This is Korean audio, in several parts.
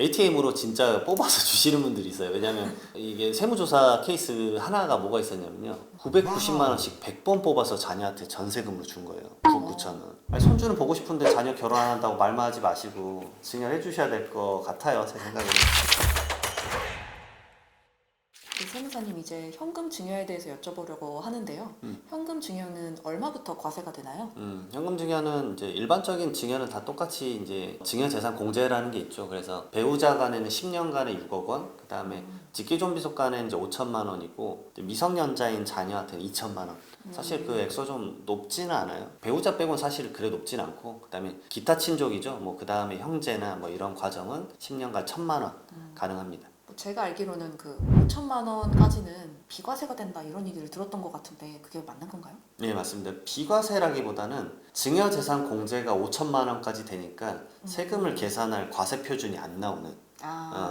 ATM으로 진짜 뽑아서 주시는 분들이 있어요. 왜냐면 이게 세무조사 케이스 하나가 뭐가 있었냐면요. 990만 원씩 100번 뽑아서 자녀한테 전세금으로 준 거예요. 9억 9천 원. 아니, 손주는 보고 싶은데 자녀 결혼 안 한다고 말만 하지 마시고 증여해 주셔야 될 것 같아요. 제 생각에는. 세무사님 이제 현금 증여에 대해서 여쭤보려고 하는데요. 현금 증여는 얼마부터 과세가 되나요? 현금 증여는 이제 일반적인 증여는 다 똑같이 이제 증여재산 공제라는 게 있죠. 그래서 배우자 간에는 10년간에 6억 원, 그 다음에 직계존비속 간에는 이제 5천만 원이고 이제 미성년자인 자녀한테는 2천만 원. 사실 그 액수 좀 높지는 않아요. 배우자 빼고는 사실 그래 높진 않고, 그 다음에 기타 친족이죠. 뭐 그 다음에 형제나 뭐 이런 과정은 10년간 1천만 원 가능합니다. 제가 알기로는 그 5천만 원까지는 비과세가 된다 이런 얘기를 들었던 것 같은데 그게 맞는 건가요? 네, 맞습니다. 비과세라기보다는 증여재산 공제가 5천만 원까지 되니까 세금을 계산할 과세 표준이 안 나오는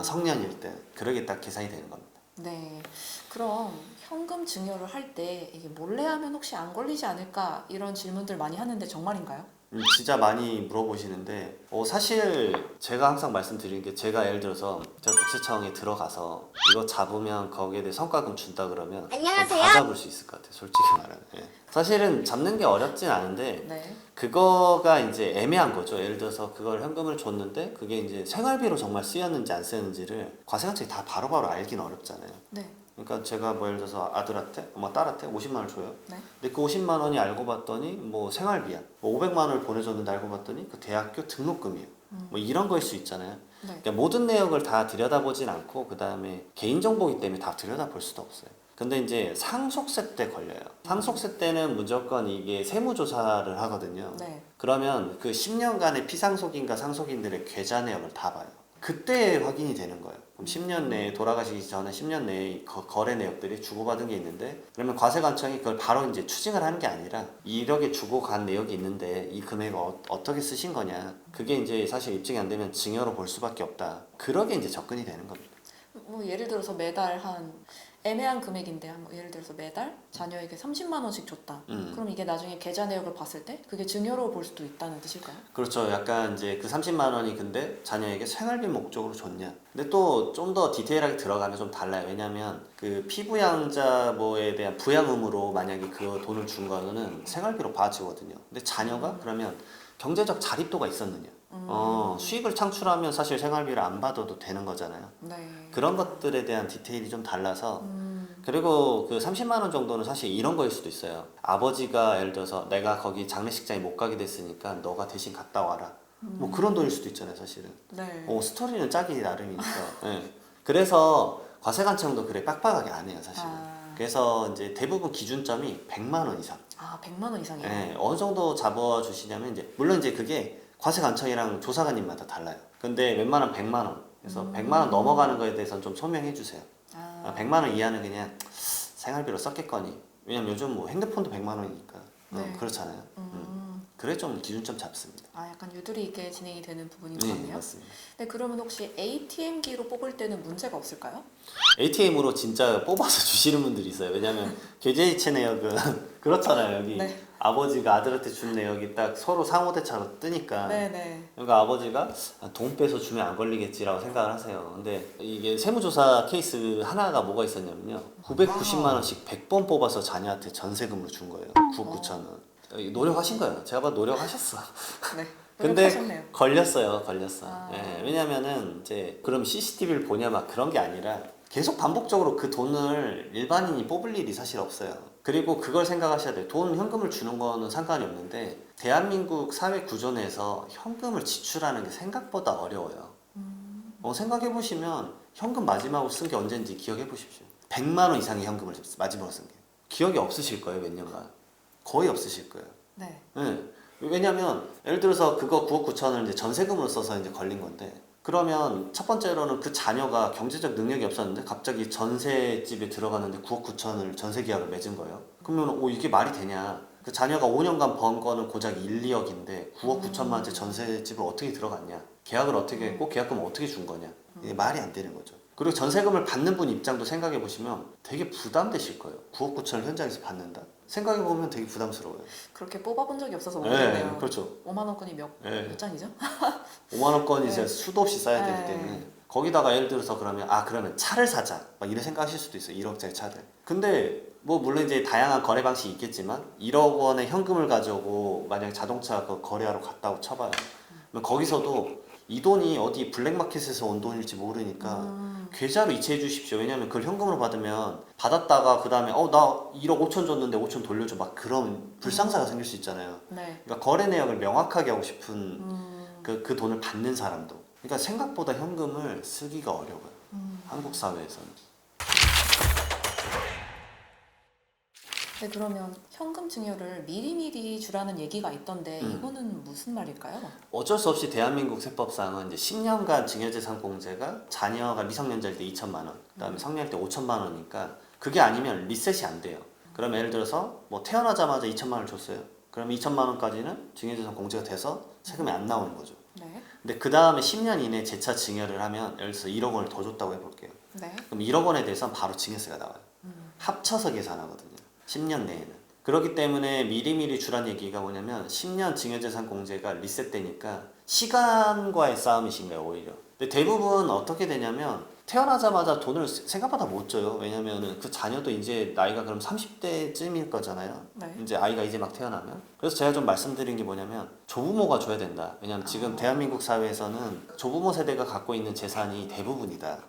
성년일 때 그러게 딱 계산이 되는 겁니다. 네. 그럼 현금 증여를 할 때 이게 몰래 하면 혹시 안 걸리지 않을까 이런 질문들 많이 하는데 정말인가요? 진짜 많이 물어보시는데 사실 제가 항상 말씀드리는 게, 제가 예를 들어서 제가 국세청에 들어가서 이거 잡으면 거기에 대해 성과금 준다 그러면 안녕하세요. 다 잡을 수 있을 것 같아요. 솔직히 말하면. 예. 사실은 잡는 게 어렵진 않은데 네. 그거가 이제 애매한 거죠. 예를 들어서 그걸 현금을 줬는데 그게 이제 생활비로 정말 쓰였는지 안 쓰였는지를 과세관청이 다 바로바로 알긴 어렵잖아요. 네. 그러니까 제가 뭐 예를 들어서 아들한테, 뭐 딸한테 50만 원을 줘요. 네. 근데 그 50만 원이 알고 봤더니 뭐 생활비야. 뭐 500만 원을 보내줬는데 알고 봤더니 그 대학교 등록금이에요. 뭐 이런 거일 수 있잖아요. 네. 그러니까 모든 내역을 다 들여다보진 않고, 그 다음에 개인정보이기 때문에 다 들여다볼 수도 없어요. 근데 이제 상속세 때 걸려요. 상속세 때는 무조건 이게 세무조사를 하거든요. 네. 그러면 그 10년간의 피상속인과 상속인들의 계좌 내역을 다 봐요. 그때 확인이 되는 거예요. 그럼 10년 내에, 돌아가시기 전에 10년 내에 거래 내역들이 주고받은 게 있는데, 그러면 과세관청이 그걸 바로 이제 추징을 하는 게 아니라 1억에 주고간 내역이 있는데 이 금액을 어떻게 쓰신 거냐, 그게 이제 사실 입증이 안 되면 증여로 볼 수밖에 없다. 그러게 이제 접근이 되는 겁니다. 뭐 예를 들어서 매달 한 애매한 금액인데 뭐 예를 들어서 매달 자녀에게 30만 원씩 줬다. 그럼 이게 나중에 계좌 내역을 봤을 때 그게 증여로 볼 수도 있다는 뜻일까요? 그렇죠. 약간 이제 그 30만 원이 근데 자녀에게 생활비 목적으로 줬냐. 근데 또 좀 더 디테일하게 들어가면 좀 달라요. 왜냐면 그 피부양자 뭐에 대한 부양 의무로 만약에 그 돈을 준 거는 생활비로 봐지거든요. 근데 자녀가 그러면 경제적 자립도가 있었느냐. 수익을 창출하면 사실 생활비를 안 받아도 되는 거잖아요. 네. 그런 것들에 대한 디테일이 좀 달라서, 그리고 그 30만 원 정도는 사실 이런 거일 수도 있어요. 아버지가 예를 들어서 내가 거기 장례식장에 못 가게 됐으니까 너가 대신 갔다 와라. 뭐 그런 돈일 수도 있잖아요, 사실은. 네. 스토리는 짜기 나름이니까. 예. 그래서 과세관청도 그래 빡빡하게 안 해요, 사실은. 그래서 이제 대부분 기준점이 100만 원 이상. 100만 원 이상이요? 예, 어느 정도 잡아주시냐면 이제 물론 이제 그게 과세관청이랑 조사관님마다 달라요. 근데 웬만하면 100만 원. 그래서 100만 원 넘어가는 거에 대해서는 좀 소명해 주세요. 100만 원 이하는 그냥 생활비로 썼겠거니. 왜냐면 요즘 뭐 핸드폰도 100만 원이니까. 네. 그렇잖아요. 그래 좀 기준점 잡습니다. 약간 유도리 있게 진행이 되는 부분인 것 네, 같네요. 맞습니다. 네, 그러면 혹시 ATM기로 뽑을 때는 문제가 없을까요? ATM으로 진짜 뽑아서 주시는 분들이 있어요. 왜냐면 계좌이체 내역은 그렇잖아요. 여기 네. 아버지가 아들한테 준 내역이 딱 서로 상호대차로 뜨니까. 네네. 그러니까 아버지가 돈 빼서 주면 안 걸리겠지라고 생각을 하세요. 근데 이게 세무조사 케이스 하나가 뭐가 있었냐면요. 990만 원씩 100번 뽑아서 자녀한테 전세금으로 준 거예요. 9억 9천 원. 노력하신 거예요. 제가 봐도 노력하셨어. 네. 근데 노력하셨네요. 걸렸어. 아. 예, 왜냐면은 이제 그럼 CCTV를 보냐 막 그런 게 아니라 계속 반복적으로 그 돈을 일반인이 뽑을 일이 사실 없어요. 그리고 그걸 생각하셔야 돼요. 돈, 현금을 주는 거는 상관이 없는데 대한민국 사회 구조 내에서 현금을 지출하는 게 생각보다 어려워요. 생각해 보시면 현금 마지막으로 쓴 게 언제인지 기억해 보십시오. 100만 원 이상의 현금을 마지막으로 쓴 게. 기억이 없으실 거예요, 몇 년간. 거의 없으실 거예요. 네. 네. 왜냐면 예를 들어서 그거 9억 9천을 이제 전세금으로 써서 이제 걸린 건데, 그러면 첫 번째로는 그 자녀가 경제적 능력이 없었는데 갑자기 전세집에 들어갔는데 9억 9천을 전세 계약을 맺은 거예요. 그러면 이게 말이 되냐? 그 자녀가 5년간 번 거는 고작 1, 2억인데 9억 9천만 원짜리 전세집을 어떻게 들어갔냐? 계약을 어떻게 했고 계약금을 어떻게 준 거냐? 이게 말이 안 되는 거죠. 그리고 전세금을 받는 분 입장도 생각해 보시면 되게 부담되실 거예요. 9억 9천을 현장에서 받는다? 생각해 보면 되게 부담스러워요. 그렇게 뽑아본 적이 없어서 네, 모르겠네요. 그렇죠. 5만 원권이 몇 네. 장이죠? 5만 원권이 이제 네. 수도 없이 쌓여야 되기 네. 때문에. 거기다가 예를 들어서 그러면 차를 사자 막 이런 생각하실 수도 있어요. 1억짜리 차들. 근데 뭐 물론 이제 다양한 거래 방식이 있겠지만 1억 원의 현금을 가지고 만약 자동차 그 거래하러 갔다고 쳐봐요. 그럼 거기서도 이 돈이 어디 블랙마켓에서 온 돈일지 모르니까 계좌로 이체해 주십시오. 왜냐면 그걸 현금으로 받으면 받았다가 그 다음에 나 1억 5천 줬는데 5천 돌려줘 막 그런 불상사가 생길 수 있잖아요. 네. 그러니까 거래 내역을 명확하게 하고 싶은 그 돈을 받는 사람도. 그러니까 생각보다 현금을 쓰기가 어려워요. 한국 사회에서는. 네, 그러면 현금 증여를 미리미리 주라는 얘기가 있던데 이거는 무슨 말일까요? 어쩔 수 없이 대한민국 세법상은 이제 10년간 증여재산 공제가 자녀가 미성년자일 때 2천만 원, 그다음에 성년일 때 5천만 원이니까 그게 아니면 리셋이 안 돼요. 그럼 예를 들어서 뭐 태어나자마자 2천만 원을 줬어요. 그럼 2천만 원까지는 증여재산 공제가 돼서 세금이 안 나오는 거죠. 네. 근데 그 다음에 10년 이내에 재차 증여를 하면 예를 들어서 1억 원을 더 줬다고 해볼게요. 네. 그럼 1억 원에 대해서는 바로 증여세가 나와요. 합쳐서 계산하거든요. 10년 내에는. 그렇기 때문에 미리미리 주란 얘기가 뭐냐면 10년 증여재산 공제가 리셋되니까 시간과의 싸움이신 거예요, 오히려. 근데 대부분 어떻게 되냐면 태어나자마자 돈을 생각보다 못 줘요. 왜냐면은 그 자녀도 이제 나이가 그럼 30대쯤일 거잖아요. 네. 이제 아이가 이제 막 태어나면. 그래서 제가 좀 말씀드린 게 뭐냐면 조부모가 줘야 된다. 왜냐면 지금 대한민국 사회에서는 조부모 세대가 갖고 있는 재산이 대부분이다.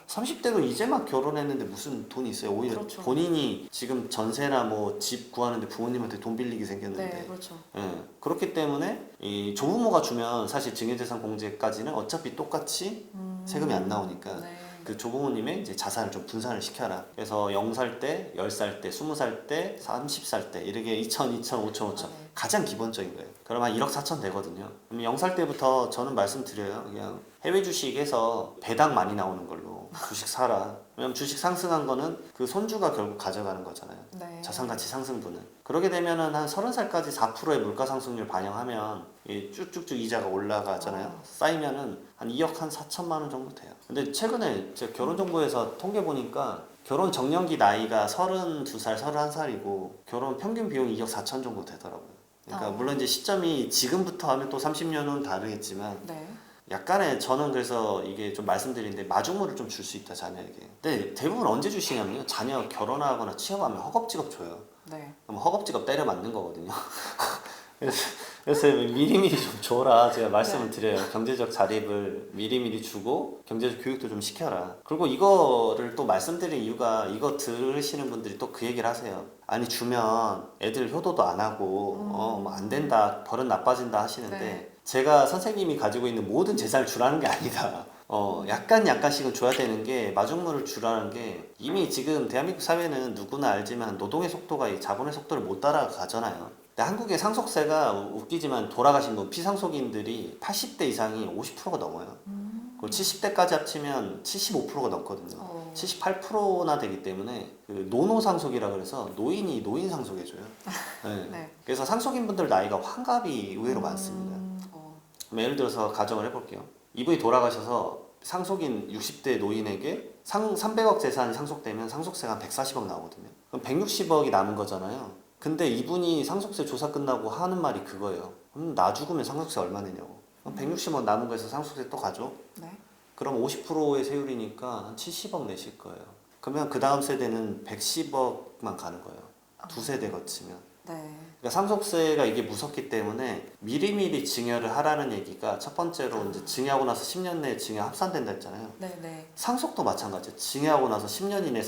30대도 이제 막 결혼했는데 무슨 돈이 있어요. 오히려 그렇죠. 본인이 지금 전세나 뭐 집 구하는데 부모님한테 돈 빌리게 생겼는데. 네, 그렇죠. 예, 그렇기 때문에 이 조부모가 주면 사실 증여재산 공제까지는 어차피 똑같이 세금이 안 나오니까 네. 그 조부모님의 이제 자산을 좀 분산을 시켜라. 그래서 0살 때, 10살 때, 20살 때, 30살 때 이렇게 2천, 2천, 5천, 5천 네. 가장 기본적인 거예요. 그럼 한 1억 4천 되거든요. 그럼 0살 때부터 저는 말씀드려요. 그냥 해외 주식에서 배당 많이 나오는 걸로 주식 사라. 왜냐면 주식 상승한 거는 그 손주가 결국 가져가는 거잖아요. 네. 자산가치 상승분은. 그러게 되면은 한 30살까지 4%의 물가 상승률 반영하면 이 쭉쭉쭉 이자가 올라가잖아요. 쌓이면은 한 2억 한 4천만 원 정도 돼요. 근데 최근에 제가 결혼정보에서 통계 보니까 결혼 정년기 나이가 32살, 31살이고 결혼 평균 비용이 2억 4천 정도 되더라고요. 그러니까 물론 이제 시점이 지금부터 하면 또 30년은 다르겠지만 네. 약간의 저는 그래서 이게 좀 말씀드리는데 마중물을 좀 줄 수 있다 자녀에게. 근데 대부분 언제 주시냐면요. 자녀 결혼하거나 취업하면 허겁지겁 줘요. 네. 그럼 허겁지겁 때려 맞는 거거든요. 그래서 미리미리 좀 줘라 제가 말씀을 드려요. 경제적 자립을 미리미리 주고 경제적 교육도 좀 시켜라. 그리고 이거를 또 말씀드린 이유가 이거 들으시는 분들이 또 그 얘기를 하세요. 아니 주면 애들 효도도 안 하고 뭐 안 된다 버릇 나빠진다 하시는데 네. 제가 선생님이 가지고 있는 모든 재산을 주라는 게 아니다. 약간씩은 줘야 되는 게 마중물을 주라는 게 이미 지금 대한민국 사회는 누구나 알지만 노동의 속도가 이 자본의 속도를 못 따라가잖아요. 근데 한국의 상속세가 웃기지만 돌아가신 분 피상속인들이 80대 이상이 50%가 넘어요. 그리고 70대까지 합치면 75%가 넘거든요. 78%나 되기 때문에 그 노노상속이라 그래서 노인이 노인 상속해줘요. 네. 네. 그래서 상속인분들 나이가 환갑이 의외로 많습니다. 그럼 예를 들어서 가정을 해볼게요. 이분이 돌아가셔서 상속인 60대 노인에게 300억 재산이 상속되면 상속세가 한 140억 나오거든요. 그럼 160억이 남은 거잖아요. 근데 이분이 상속세 조사 끝나고 하는 말이 그거예요. 그럼 나 죽으면 상속세 얼마 내냐고. 그럼 160억 남은 거에서 상속세 또 가죠? 네. 그럼 50%의 세율이니까 한 70억 내실 거예요. 그러면 그 다음 세대는 110억만 가는 거예요. 두 세대 거치면. 네. 그러니까 상속세가 이게 무섭기 때문에 미리미리 증여를 하라는 얘기가 첫 번째로 이제 증여하고 나서 10년 내에 증여 합산된다 했잖아요. 네. 네. 상속도 마찬가지예요. 증여하고 나서 10년 이내에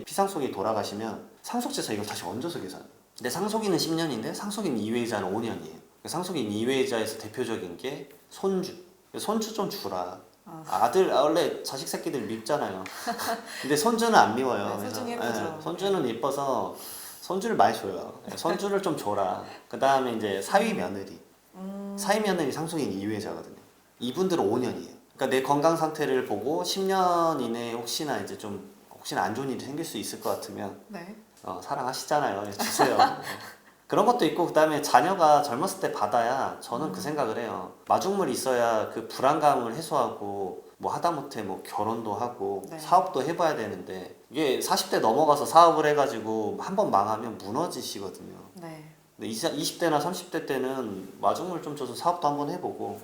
피상속이 돌아가시면 상속재산 이걸 다시 얹어서 계산해요. 근데 상속인은 10년인데 상속인 이외이자는 5년이에요. 상속인 이외이자에서 대표적인 게 손주. 손주 좀 주라. 아들 원래 자식 새끼들 밉잖아요. 근데 손주는 안 미워요. 네, 손주는 예쁘죠. 손주는 예뻐서 손주를 많이 줘요. 손주를 좀 줘라. 그 다음에 이제 사위 며느리. 사위 며느리 상속인 이외자거든요. 이분들은 5년이에요. 그러니까 내 건강 상태를 보고 10년 이내에 혹시나 안 좋은 일이 생길 수 있을 것 같으면 네. 사랑하시잖아요. 주세요. 그런 것도 있고 그다음에 자녀가 젊었을 때 받아야 저는 그 생각을 해요. 마중물이 있어야 그 불안감을 해소하고 뭐 하다못해 뭐 결혼도 하고 네. 사업도 해봐야 되는데 이게 40대 넘어가서 사업을 해가지고 한번 망하면 무너지시거든요. 네. 근데 20대나 30대 때는 마중물 좀 줘서 사업도 한번 해보고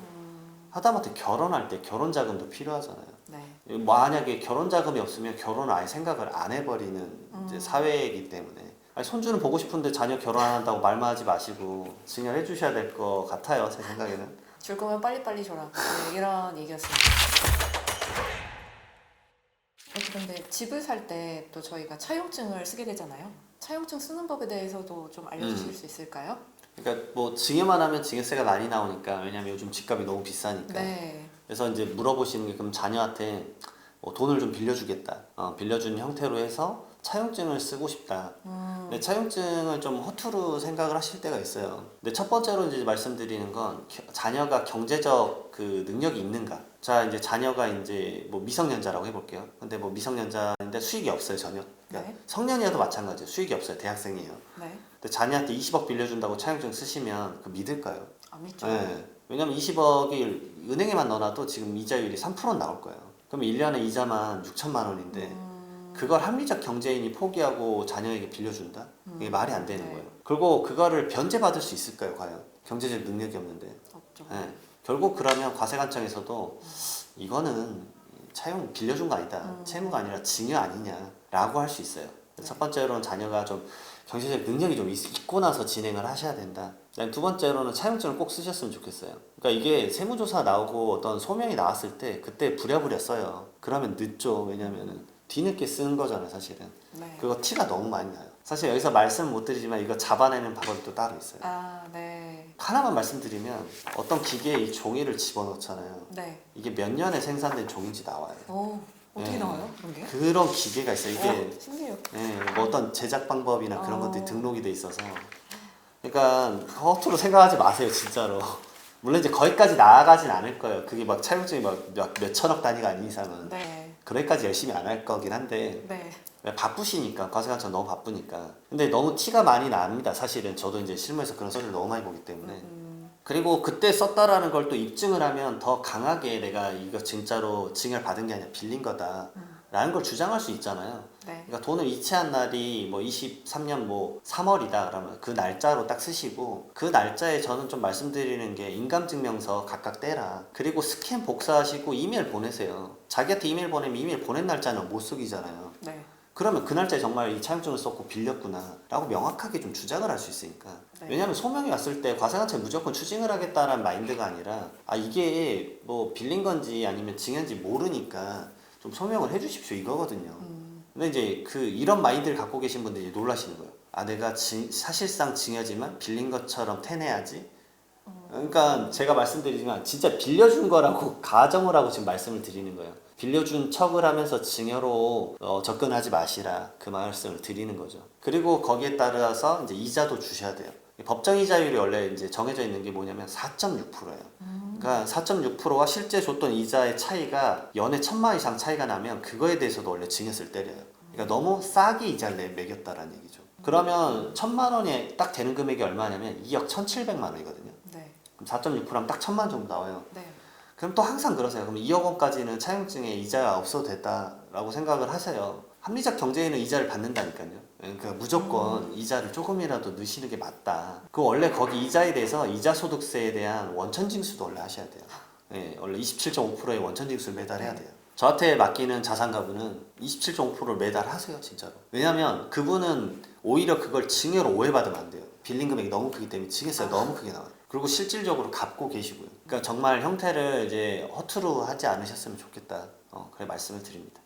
하다못해 결혼할 때 결혼 자금도 필요하잖아요. 네. 만약에 결혼 자금이 없으면 결혼을 아예 생각을 안 해버리는 이제 사회이기 때문에 아니, 손주는 보고 싶은데 자녀 결혼 안 한다고 말만 하지 마시고 증여해 주셔야 될 것 같아요. 제 생각에는. 줄 거면 빨리빨리 줘라. 네, 이런 얘기였습니다. 근데 집을 살 때 또 저희가 차용증을 쓰게 되잖아요. 차용증 쓰는 법에 대해서도 좀 알려주실 수 있을까요? 그러니까 뭐 증여만 하면 증여세가 많이 나오니까 왜냐면 요즘 집값이 너무 비싸니까. 네. 그래서 이제 물어보시는 게 그럼 자녀한테 뭐 돈을 좀 빌려주겠다. 빌려주는 형태로 해서 차용증을 쓰고 싶다. 근데 차용증을 좀 허투루 생각을 하실 때가 있어요. 근데 첫 번째로 이제 말씀드리는 건 자녀가 경제적 그 능력이 있는가. 자, 이제 자녀가 이제 뭐 미성년자라고 해볼게요. 근데 뭐 미성년자인데 수익이 없어요, 전혀. 그러니까 네. 성년이어도 마찬가지예요. 수익이 없어요, 대학생이에요. 네. 근데 자녀한테 20억 빌려준다고 차용증 쓰시면 그 믿을까요? 안 믿죠. 네. 왜냐면 20억이 은행에만 넣어놔도 지금 이자율이 3%는 나올 거예요. 그럼 1년에 이자만 6천만 원인데 그걸 합리적 경제인이 포기하고 자녀에게 빌려준다? 이게 말이 안 되는 네. 거예요. 그리고 그거를 변제받을 수 있을까요, 과연? 경제적 능력이 없는데. 없죠. 네. 결국 그러면 과세관청에서도 이거는 차용 빌려준 거 아니다. 채무가 아니라 증여 아니냐라고 할 수 있어요. 첫 번째로는 자녀가 좀 경제적 능력이 좀 있고 나서 진행을 하셔야 된다. 두 번째로는 차용증을 꼭 쓰셨으면 좋겠어요. 그러니까 이게 세무조사 나오고 어떤 소명이 나왔을 때 그때 부랴부랴 써요. 그러면 늦죠. 왜냐면은 뒤늦게 쓰는 거잖아요, 사실은. 네. 그거 티가 너무 많이 나요. 사실 여기서 말씀 못 드리지만 이거 잡아내는 방법이 또 따로 있어요. 아, 네. 하나만 말씀드리면 어떤 기계에 이 종이를 집어넣잖아요. 네. 이게 몇 년에 생산된 종인지 나와요. 오, 어떻게 네. 나와요? 그런 게? 그런 기계가 있어요. 이게 신기해요. 뭐 어떤 제작 방법이나 그런 어. 것들이 등록이 돼 있어서 그러니까 허투루 생각하지 마세요, 진짜로. 물론 이제 거기까지 나아가진 않을 거예요. 그게 막 차용증이 막 몇 천억 단위가 아닌 이상은 네. 그렇게까지 열심히 안 할 거긴 한데 네. 바쁘시니까 과세관청 너무 바쁘니까. 근데 너무 티가 많이 납니다. 사실은 저도 이제 실무에서 그런 소리를 너무 많이 보기 때문에. 그리고 그때 썼다라는 걸 또 입증을 하면 더 강하게 내가 이거 진짜로 증여를 받은 게 아니라 빌린 거다라는 걸 주장할 수 있잖아요. 네. 그러니까 돈을 이체한 날이 뭐 23년 뭐 3월이다 그러면 그 날짜로 딱 쓰시고 그 날짜에 저는 좀 말씀드리는 게 인감증명서 각각 떼라. 그리고 스캔 복사하시고 이메일 보내세요. 자기한테 이메일 보내면 이메일 보낸 날짜는 못 속이잖아요. 네. 그러면 그 날짜에 정말 이 차용증을 썼고 빌렸구나 라고 명확하게 좀 주장을 할 수 있으니까. 네. 왜냐하면 소명이 왔을 때 과세관청이 무조건 추징을 하겠다라는 마인드가 아니라 이게 뭐 빌린 건지 아니면 증여인지 모르니까 좀 소명을 해주십시오 이거거든요. 근데 이제 이런 마인드를 갖고 계신 분들이 이제 놀라시는 거예요. 내가 사실상 증여지만 빌린 것처럼 태내야지. 그러니까 제가 말씀드리지만 진짜 빌려준 거라고 가정을 하고 지금 말씀을 드리는 거예요. 빌려준 척을 하면서 증여로 접근하지 마시라 그 말씀을 드리는 거죠. 그리고 거기에 따라서 이제 이자도 주셔야 돼요. 법정 이자율이 원래 이제 정해져 있는 게 뭐냐면 4.6%예요. 그러니까 4.6%와 실제 줬던 이자의 차이가 연에 1,000만 원 이상 차이가 나면 그거에 대해서도 원래 증여세를 때려요. 그러니까 너무 싸게 이자를 매겼다라는 얘기죠. 그러면 1,000만 원이 딱 되는 금액이 얼마냐면 2억 1,700만 원이거든요. 네. 그럼 4.6%하면 딱 1,000만 원 정도 나와요. 네. 그럼 또 항상 그러세요. 그럼 2억 원까지는 차용증에 이자가 없어도 됐다라고 생각을 하세요. 합리적 경제에는 이자를 받는다니까요. 그러니까 무조건 이자를 조금이라도 넣으시는 게 맞다. 그 원래 거기 이자에 대해서 이자 소득세에 대한 원천 징수도 원래 하셔야 돼요. 네, 원래 27.5%의 원천 징수를 매달 해야 돼요. 저한테 맡기는 자산 가부는 27.5%를 매달 하세요, 진짜로. 왜냐면 그분은 오히려 그걸 증여로 오해받으면 안 돼요. 빌린 금액이 너무 크기 때문에 증여세가 너무 크게 나와요. 그리고 실질적으로 갚고 계시고요. 그러니까 정말 형태를 이제 허투루 하지 않으셨으면 좋겠다. 그래 말씀을 드립니다.